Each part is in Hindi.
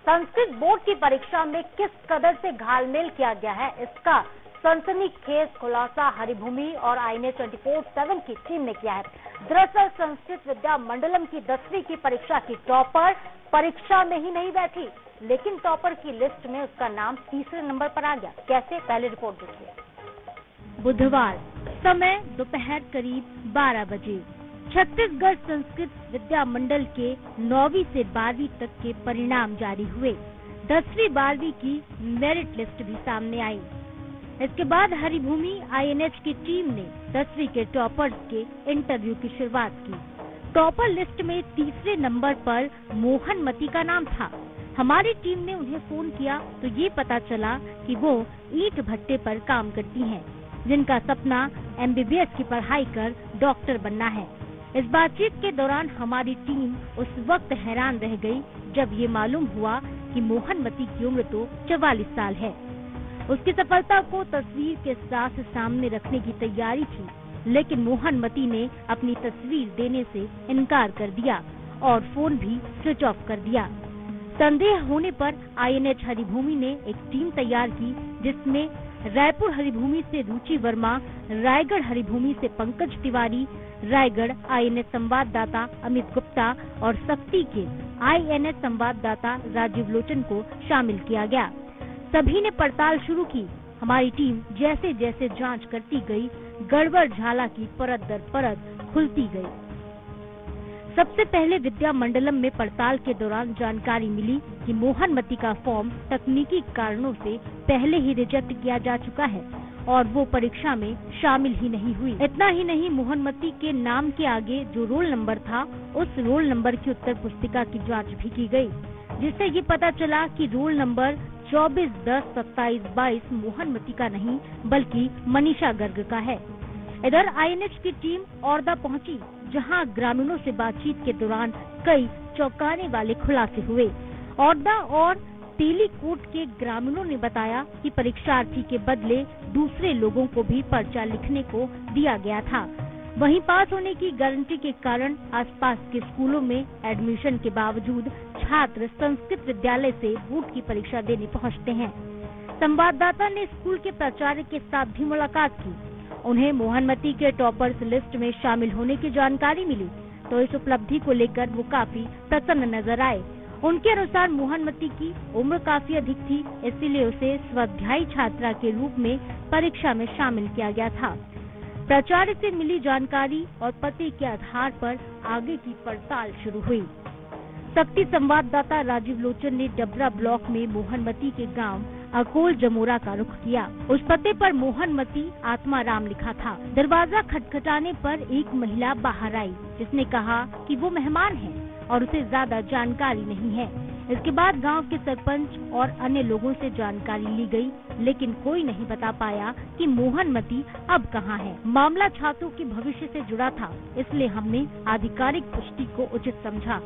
संस्कृत बोर्ड की परीक्षा में किस कदर से घालमेल किया गया है, इसका सनसनीखेज खुलासा हरिभूमि और INA 24/7 की टीम ने किया है। दरअसल संस्कृत विद्या मंडलम की 10वीं की परीक्षा की टॉपर परीक्षा में ही नहीं बैठी, लेकिन टॉपर की लिस्ट में उसका नाम तीसरे नंबर पर आ गया। कैसे, पहले रिपोर्ट देखिए। बुधवार, समय दोपहर करीब 12 बजे छत्तीसगढ़ संस्कृत विद्या मंडल के 9वीं से 12वीं तक के परिणाम जारी हुए। 10वीं 12वीं की मेरिट लिस्ट भी सामने आई। इसके बाद हरिभूमि INH की टीम ने 10वीं के टॉपर्स के इंटरव्यू की शुरुआत की। टॉपर लिस्ट में तीसरे नंबर पर मोहनमती का नाम था। हमारी टीम ने उन्हें फोन किया तो ये पता चला कि वो ईंट भट्टे पर काम करती हैं, जिनका सपना MBBS की पढ़ाई कर डॉक्टर बनना है। इस बातचीत के दौरान हमारी टीम उस वक्त हैरान रह गई जब ये मालूम हुआ कि मोहनमती की उम्र तो 44 साल है। उसकी सफलता को तस्वीर के साथ सामने रखने की तैयारी थी, लेकिन मोहनमती ने अपनी तस्वीर देने से इनकार कर दिया और फोन भी स्विच ऑफ कर दिया। संदेह होने पर INH हरिभूमि ने एक टीम तैयार की, जिसमें रायपुर हरिभूमि से रुचि वर्मा, रायगढ़ हरिभूमि से पंकज तिवारी, रायगढ़ INH संवाददाता अमित गुप्ता और सख्ती के INH संवाददाता राजीव लोचन को शामिल किया गया। सभी ने पड़ताल शुरू की। हमारी टीम जैसे जैसे जांच करती गई, गड़बड़ झाला की परत दर परत खुलती गई। सबसे पहले विद्या मंडलम में पड़ताल के दौरान जानकारी मिली कि मोहनमती का फॉर्म तकनीकी कारणों से पहले ही रिजेक्ट किया जा चुका है और वो परीक्षा में शामिल ही नहीं हुई। इतना ही नहीं, मोहनमती के नाम के आगे जो रोल नंबर था, उस रोल नंबर की उत्तर पुस्तिका की जांच भी की गई, जिससे ये पता चला कि रोल नंबर 24-10-27-22 मोहनमती का नहीं बल्कि मनीषा गर्ग का है। इधर INH की टीम औरदा पहुंची, जहां ग्रामीणों से बातचीत के दौरान कई चौंकाने वाले खुलासे हुए। औरदा और तेलीकोट के ग्रामीणों ने बताया कि परीक्षार्थी के बदले दूसरे लोगों को भी पर्चा लिखने को दिया गया था। वहीं पास होने की गारंटी के कारण आसपास के स्कूलों में एडमिशन के बावजूद छात्र संस्कृत विद्यालय से बोर्ड की परीक्षा देने पहुंचते हैं। संवाददाता ने स्कूल के प्राचार्य के साथ भी मुलाकात की। उन्हें मोहनमती के टॉपर्स लिस्ट में शामिल होने की जानकारी मिली तो इस उपलब्धि को लेकर वो काफी प्रसन्न नजर आए। उनके अनुसार मोहनमती की उम्र काफी अधिक थी, इसीलिए उसे स्वाध्यायी छात्रा के रूप में परीक्षा में शामिल किया गया था। प्राचार्य से मिली जानकारी और पते के आधार पर आगे की पड़ताल शुरू हुई। शक्ति संवाददाता राजीव लोचन ने डबरा ब्लॉक में मोहनमती के गांव अकोल जमोरा का रुख किया। उस पते पर मोहनमती आत्माराम लिखा था। दरवाजा खटखटाने पर एक महिला बाहर आई, जिसने कहा कि वो मेहमान है और उसे ज्यादा जानकारी नहीं है। इसके बाद गांव के सरपंच और अन्य लोगों से जानकारी ली गई, लेकिन कोई नहीं बता पाया कि मोहनमती अब कहां है। मामला छात्रों के भविष्य से जुड़ा था, इसलिए हमने आधिकारिक पुष्टि को उचित समझा।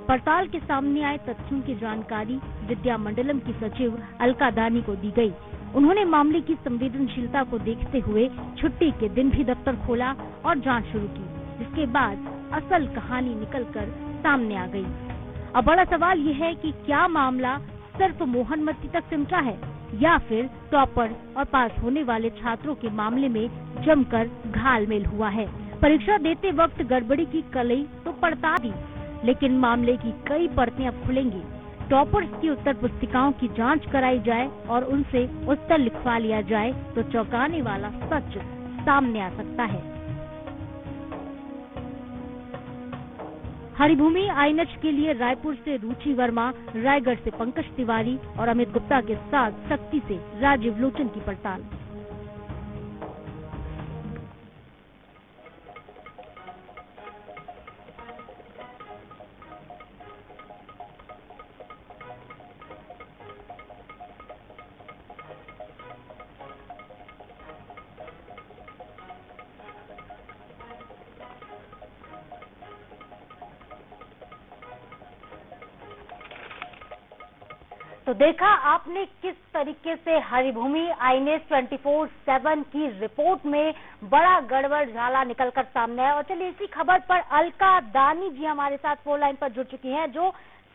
पड़ताल के सामने आए तथ्यों की जानकारी विद्या मंडलम की सचिव अलका दानी को दी गई। उन्होंने मामले की संवेदनशीलता को देखते हुए छुट्टी के दिन भी दफ्तर खोला और जांच शुरू की, जिसके बाद असल कहानी निकलकर सामने आ गई। अब बड़ा सवाल ये है कि क्या मामला सिर्फ मोहनमती तक सिमटा है या फिर टॉपर और पास होने वाले छात्रों के मामले में जमकर घालमेल हुआ है। परीक्षा देते वक्त गड़बड़ी की कलई तो पड़ता दी, लेकिन मामले की कई परतें अब खुलेंगी। टॉपर्स की उत्तर पुस्तिकाओं की जांच कराई जाए और उनसे उत्तर लिखवा लिया जाए तो चौंकाने वाला सच सामने आ सकता है। हरिभूमि INH के लिए रायपुर से रुचि वर्मा, रायगढ़ से पंकज तिवारी और अमित गुप्ता के साथ शक्ति से राजीव लोचन की पड़ताल। तो देखा आपने किस तरीके से हरिभूमि INA 24/7 की रिपोर्ट में बड़ा गड़बड़ झाला निकलकर सामने आया। और चलिए इसी खबर पर अलका दानी जी हमारे साथ फोन लाइन पर जुड़ चुकी हैं, जो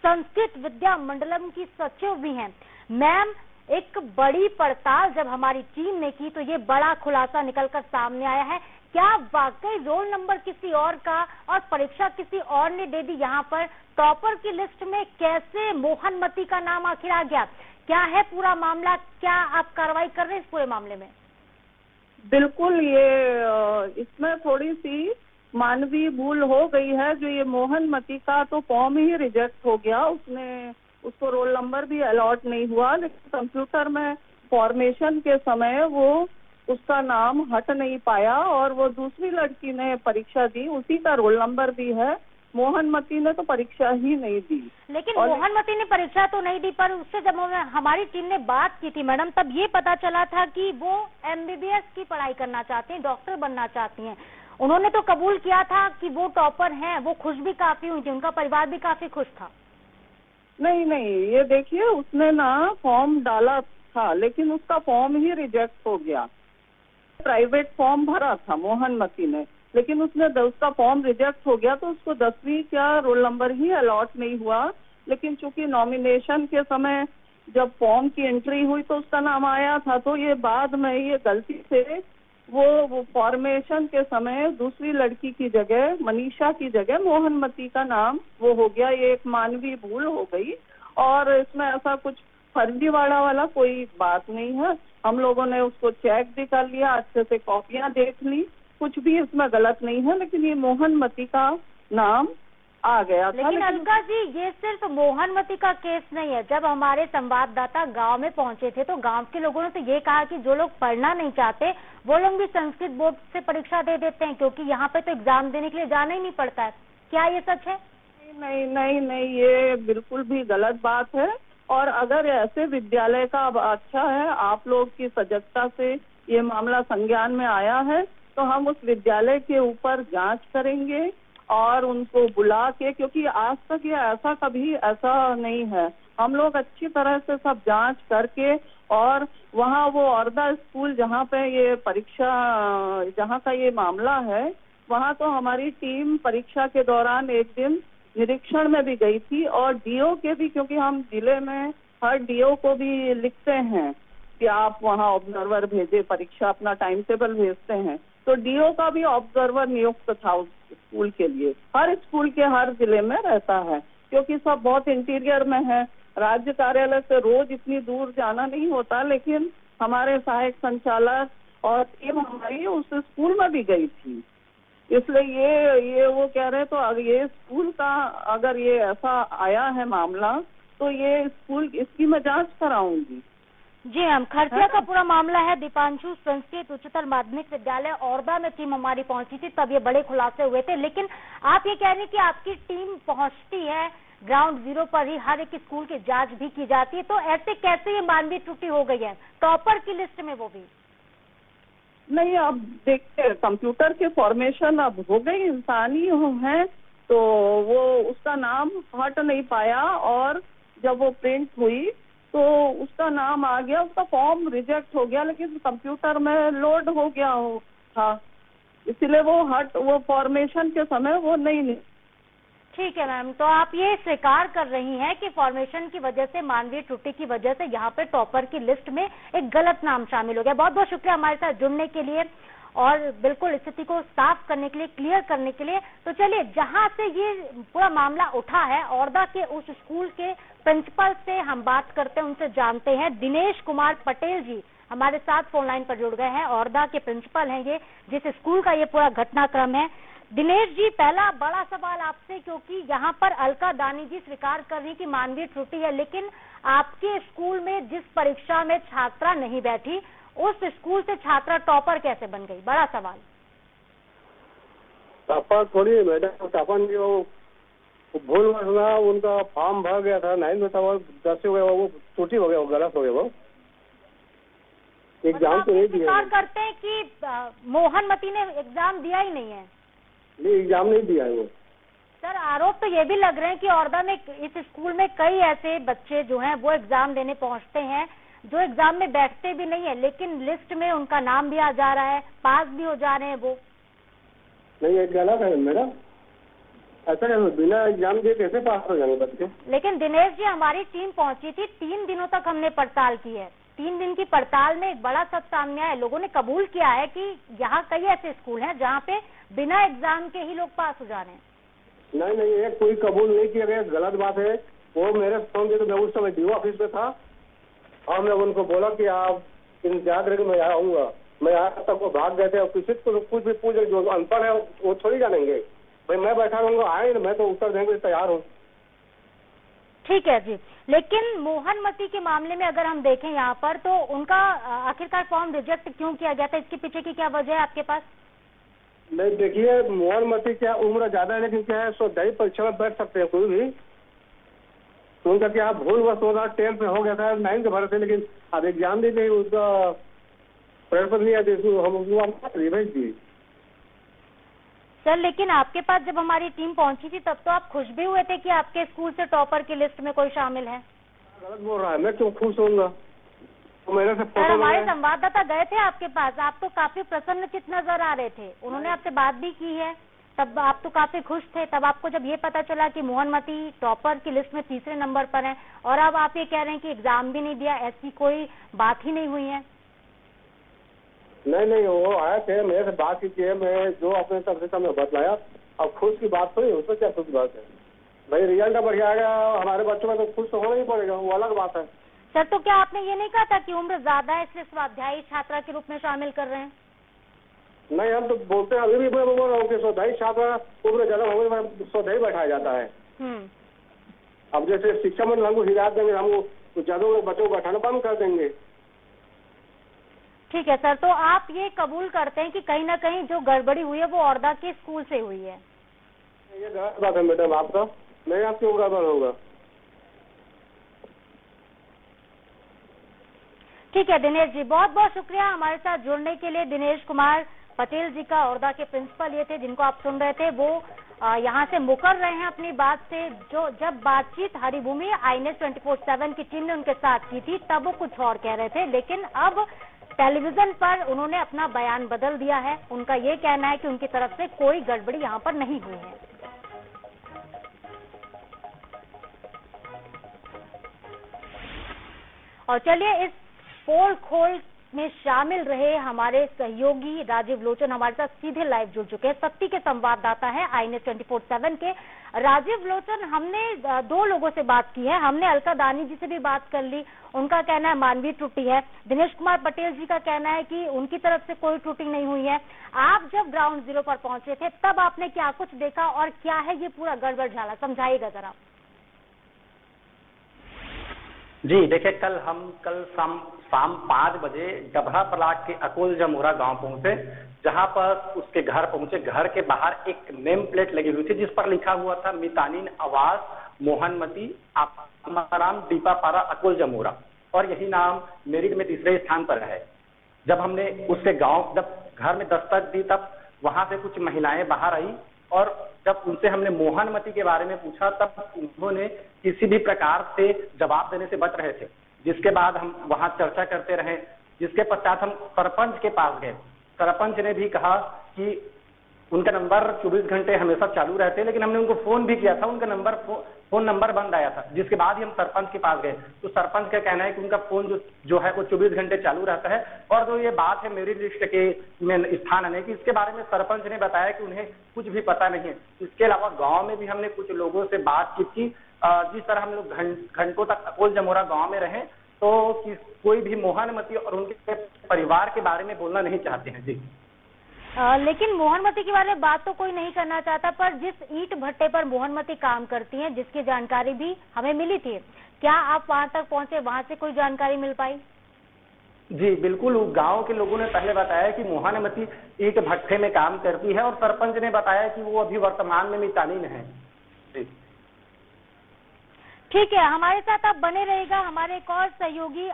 संस्कृत विद्या मंडलम की सचिव भी हैं। मैम, एक बड़ी पड़ताल जब हमारी टीम ने की तो ये बड़ा खुलासा निकलकर सामने आया है। क्या वाकई रोल नंबर किसी और का और परीक्षा किसी और ने दे दी? यहाँ पर टॉपर की लिस्ट में कैसे मोहनमती का नाम आखिर आ गया? क्या है पूरा मामला? क्या आप कार्रवाई कर रहे हैं इस पूरे मामले में? बिल्कुल, ये इसमें थोड़ी सी मानवीय भूल हो गई है। जो ये मोहनमती का तो फॉर्म ही रिजेक्ट हो गया, उसको रोल नंबर भी अलॉट नहीं हुआ, लेकिन कंप्यूटर में फॉर्मेशन के समय वो उसका नाम हट नहीं पाया और वो दूसरी लड़की ने परीक्षा दी, उसी का रोल नंबर भी है। मोहनमती ने तो परीक्षा ही नहीं दी। लेकिन मोहनमती ने परीक्षा तो नहीं दी, पर उससे जब हमारी टीम ने बात की थी मैडम, तब ये पता चला था कि वो MBBS की पढ़ाई करना चाहती हैं, डॉक्टर बनना चाहती हैं। उन्होंने तो कबूल किया था कि वो टॉपर हैं, वो खुश भी काफी हुई थी, उनका परिवार भी काफी खुश था। नहीं, ये देखिए, उसने ना फॉर्म डाला था, लेकिन उसका फॉर्म ही रिजेक्ट हो गया। प्राइवेट फॉर्म भरा था मोहनमती ने, लेकिन उसका फॉर्म रिजेक्ट हो गया, तो उसको 10वीं का रोल नंबर ही अलॉट नहीं हुआ। लेकिन चूंकि नॉमिनेशन के समय जब फॉर्म की एंट्री हुई तो उसका नाम आया था, तो ये बाद में ये गलती से वो फॉर्मेशन के समय दूसरी लड़की की जगह, मनीषा की जगह मोहनमती का नाम वो हो गया। ये एक मानवीय भूल हो गई और इसमें ऐसा कुछ फर्जीवाड़ा वाला कोई बात नहीं है। हम लोगों ने उसको चेक भी कर लिया, अच्छे से कॉपियां देख ली, कुछ भी इसमें गलत नहीं है, लेकिन ये मोहनमती का नाम आ गया था। लेकिन अलका जी, ये सिर्फ मोहनमती का केस नहीं है। जब हमारे संवाददाता गांव में पहुंचे थे तो गांव के लोगों ने तो ये कहा कि जो लोग पढ़ना नहीं चाहते वो लोग भी संस्कृत बोर्ड से परीक्षा दे देते हैं, क्योंकि यहाँ पे तो एग्जाम देने के लिए जाना ही नहीं पड़ता है। क्या ये सच है? नहीं, ये बिल्कुल भी गलत बात है। और अगर ऐसे विद्यालय का, अब अच्छा है आप लोग की सजगता से ये मामला संज्ञान में आया है, तो हम उस विद्यालय के ऊपर जांच करेंगे और उनको बुला के, क्योंकि आज तक ये ऐसा नहीं है। हम लोग अच्छी तरह से सब जांच करके, और वहाँ वो औरदा स्कूल जहाँ पे ये परीक्षा, जहाँ का ये मामला है, वहाँ तो हमारी टीम परीक्षा के दौरान एक दिन निरीक्षण में भी गई थी, और डीओ के भी, क्योंकि हम जिले में हर डीओ को भी लिखते हैं कि आप वहाँ ऑब्जर्वर भेजे, परीक्षा अपना टाइम टेबल भेजते हैं, तो डीओ का भी ऑब्जर्वर नियुक्त था उस स्कूल के लिए। हर स्कूल के हर जिले में रहता है, क्योंकि सब बहुत इंटीरियर में है, राज्य कार्यालय से रोज इतनी दूर जाना नहीं होता। लेकिन हमारे सहायक संचालक और टीम हमारी उस स्कूल में भी गई थी, इसलिए ये वो कह रहे हैं। तो ये स्कूल का अगर ये ऐसा आया है मामला, तो ये स्कूल, इसकी मैं जांच कराऊंगी। जी मैम, खर्चा का पूरा मामला है। दीपांशु संस्कृत उच्चतर माध्यमिक विद्यालय औरदा में टीम हमारी पहुंची थी, तब ये बड़े खुलासे हुए थे। लेकिन आप ये कह रहे हैं कि आपकी टीम पहुंचती है ग्राउंड जीरो पर ही, हर एक स्कूल की जांच भी की जाती है, तो ऐसे कैसे ये मानवीय त्रुटि हो गई है टॉपर की लिस्ट में, वो भी? नहीं, अब देखते, कंप्यूटर के फॉर्मेशन अब हो गई, इंसानी है, तो वो उसका नाम हट नहीं पाया, और जब वो प्रिंट हुई तो उसका नाम आ गया, उसका फॉर्म रिजेक्ट हो गया, लेकिन कंप्यूटर में लोड हो गया था, इसलिए वो फॉर्मेशन के समय वो नहीं। ठीक है मैम, तो आप ये स्वीकार कर रही हैं कि फॉर्मेशन की वजह से, मानवीय त्रुटि की वजह से यहाँ पे टॉपर की लिस्ट में एक गलत नाम शामिल हो गया। बहुत बहुत शुक्रिया हमारे साथ जुड़ने के लिए और बिल्कुल स्थिति को साफ करने के लिए, क्लियर करने के लिए। तो चलिए, जहाँ से ये पूरा मामला उठा है, औरदा के उस स्कूल के प्रिंसिपल से हम बात करते हैं, उनसे जानते हैं। दिनेश कुमार पटेल जी हमारे साथ फोन लाइन पर जुड़ गए हैं। औरदा के प्रिंसिपल हैं ये, जिस स्कूल का ये पूरा घटनाक्रम है। दिनेश जी, पहला बड़ा सवाल आपसे, क्योंकि यहाँ पर अलका दानी जी स्वीकार कर रही कि मानवीय त्रुटि है, लेकिन आपके स्कूल में जिस परीक्षा में छात्रा नहीं बैठी, उस स्कूल से छात्रा टॉपर कैसे बन गई? बड़ा सवाल। टॉपर थोड़ी मैडम, टॉपर नहीं, वो भूल में हुआ, उनका फॉर्म भर गया था 9 में था, वो 10 हो गया, वो त्रुटि हो गया, वो गलत हो गया, वो एग्जाम तो नहीं दिया। स्वीकार करते हैं कि मोहनमती ने एग्जाम दिया ही नहीं है? नहीं, एग्जाम नहीं दिया है वो। सर, आरोप तो ये भी लग रहे हैं कि औरदा में, इस स्कूल में कई ऐसे बच्चे जो हैं वो एग्जाम देने पहुंचते हैं जो एग्जाम में बैठते भी नहीं है, लेकिन लिस्ट में उनका नाम भी आ जा रहा है, पास भी हो जा रहे हैं वो। नहीं, ये गलत है मेरा। ऐसा कैसे बिना एग्जाम दिए कैसे पास हो जाएंगे बच्चे? लेकिन दिनेश जी, हमारी टीम पहुंची थी, 3 दिनों तक हमने पड़ताल की है। 3 दिन की पड़ताल में एक बड़ा सच सामने आया है। लोगों ने कबूल किया है कि यहाँ कई ऐसे स्कूल हैं जहाँ पे बिना एग्जाम के ही लोग पास हो जा रहे हैं। नहीं, ये कोई कबूल नहीं किया गया, गलत बात है। वो मेरे फोन दिए तो मैं उस समय डीओ ऑफिस में था और मैं उनको बोला कि आप इंतजार करेंगे, मैं आऊंगा। मैं आज तक वो भाग गए थे और किसी को कुछ भी पूछ, जो अनपढ़ है वो थोड़ी जानेंगे। भाई मैं बैठा रहूंगा, आए मैं तो उत्तर देने के लिए तैयार हूँ। ठीक है जी, लेकिन मोहनमती के मामले में अगर हम देखें यहाँ पर, तो उनका आखिरकार फॉर्म रिजेक्ट क्यों किया गया था? इसके पीछे की क्या वजह है आपके पास? नहीं देखिए, मोहनमती क्या उम्र ज्यादा है, लेकिन क्या है स्वाध्यायी परीक्षा में बैठ सकते हैं कोई भी। तो उनका क्या भूलवश हो रहा, 10th में हो गया था, 9th भरे थे, लेकिन अब एग्जाम दी थी, उसका पेपर नहीं आया, हम रिवाइज दिए। सर, लेकिन आपके पास जब हमारी टीम पहुंची थी तब तो आप खुश भी हुए थे कि आपके स्कूल से टॉपर की लिस्ट में कोई शामिल है। गलत बोल रहा है, मैं क्यों खुश होऊंगा? तो मेरे से सर, हमारे संवाददाता गए थे आपके पास, आप तो काफी प्रसन्नचित्त नजर आ रहे थे। उन्होंने आपसे बात भी की है, तब आप तो काफी खुश थे। तब आपको जब ये पता चला कि मोहनमती टॉपर की लिस्ट में 3रे नंबर पर है और अब आप ये कह रहे हैं कि एग्जाम भी नहीं दिया, ऐसी कोई बात ही नहीं हुई है। नहीं, वो आए थे, मेरे से बात की है, मैं जो अपने तरफ से मैं बतलाया। अब खुश की बात थोड़ी, उसमें क्या खुश बात है? भाई रिजल्ट बढ़िया आ गया हमारे बच्चों में, तो खुश तो होना ही पड़ेगा, वो अलग बात है। सर, तो क्या आपने ये नहीं कहा था कि उम्र ज्यादा है इसलिए स्वाध्यायी छात्रा के रूप में शामिल कर रहे हैं? नहीं, हम तो बोलते हैं, अभी भी मैं बोल रहा हूँ कि स्वाध्यायी छात्रा उम्र ज्यादा हो गई, स्वाध्यायी बैठाया जाता है। अब जैसे शिक्षा मंत्री हमको हिदायत देंगे, हमको ज्यादा बच्चों को बैठाना बंद कर देंगे। ठीक है सर, तो आप ये कबूल करते हैं कि कहीं ना कहीं जो गड़बड़ी हुई है वो औरदा के स्कूल से हुई है? ये गलत बात है मैडम, आपका मैं आप क्यों गड़बड़ होगा? ठीक है दिनेश जी, बहुत बहुत शुक्रिया हमारे साथ जुड़ने के लिए। दिनेश कुमार पटेल जी का औरदा के प्रिंसिपल ये थे जिनको आप सुन रहे थे। वो यहाँ से मुकर रहे हैं अपनी बात से। जो जब बातचीत हरिभूमि INS 24/7 की टीम ने उनके साथ की थी तब वो कुछ और कह रहे थे, लेकिन अब टेलीविजन पर उन्होंने अपना बयान बदल दिया है। उनका ये कहना है कि उनकी तरफ से कोई गड़बड़ी यहाँ पर नहीं हुई है। और चलिए, इस पोल खोल में शामिल रहे हमारे सहयोगी राजीव लोचन हमारे साथ सीधे लाइव जुड़ चुके हैं। सत्ती के संवाददाता हैं INS 24/7 के। राजीव लोचन, हमने 2 लोगों से बात की है। हमने अलका दानी जी से भी बात कर ली, उनका कहना है मानवीय त्रुटि है। दिनेश कुमार पटेल जी का कहना है कि उनकी तरफ से कोई त्रुटि नहीं हुई है। आप जब ग्राउंड जीरो पर पहुंचे थे तब आपने क्या कुछ देखा और क्या है ये पूरा गड़बड़ झाला, समझाइएगा जरा। जी देखिए, कल शाम 5 बजे डभरा ब्लॉक के अकोल जमोरा गांव पहुंचे, जहां पर उसके घर पहुंचे। घर के बाहर एक नेम प्लेट लगी हुई थी जिस पर लिखा हुआ था मितानिन आवास मोहनमती आत्माराम दीपापारा अकोल जमोरा, और यही नाम मेरिट में 3रे स्थान पर है। जब हमने उसके जब घर में दस्तक दी तब वहां से कुछ महिलाएं बाहर आई और जब उनसे हमने मोहनमती के बारे में पूछा तब उन्होंने किसी भी प्रकार से जवाब देने से बच रहे थे। जिसके बाद हम वहां चर्चा करते रहे, जिसके पश्चात हम सरपंच के पास गए। सरपंच ने भी कहा कि उनका नंबर 24 घंटे हमेशा चालू रहते हैं, लेकिन हमने उनको फोन भी किया था, उनका फोन नंबर बंद आया था। जिसके बाद ही हम सरपंच के पास गए तो सरपंच का कहना है कि उनका फोन जो है वो 24 घंटे चालू रहता है। और जो ये बात है मेरी लिस्ट के में स्थान आने की, इसके बारे में सरपंच ने बताया कि उन्हें कुछ भी पता नहीं है। इसके अलावा गाँव में भी हमने कुछ लोगों से बातचीत की। जिस तरह हम लोग घंटों तक अकोल जमोरा गाँव में रहे तो कोई भी मोहनमती और उनके परिवार के बारे में बोलना नहीं चाहते हैं। जी लेकिन मोहनमती के बारे में बात तो कोई नहीं करना चाहता, पर जिस ईंट भट्टे पर मोहनमती काम करती हैं जिसकी जानकारी भी हमें मिली थी, क्या आप वहां तक पहुंचे, वहां से कोई जानकारी मिल पाई? जी बिल्कुल, गांव के लोगों ने पहले बताया कि मोहनमती ईंट भट्टे में काम करती है और सरपंच ने बताया कि वो अभी वर्तमान में मितानिन है। जी ठीक है, हमारे साथ आप बने रहेगा। हमारे एक और सहयोगी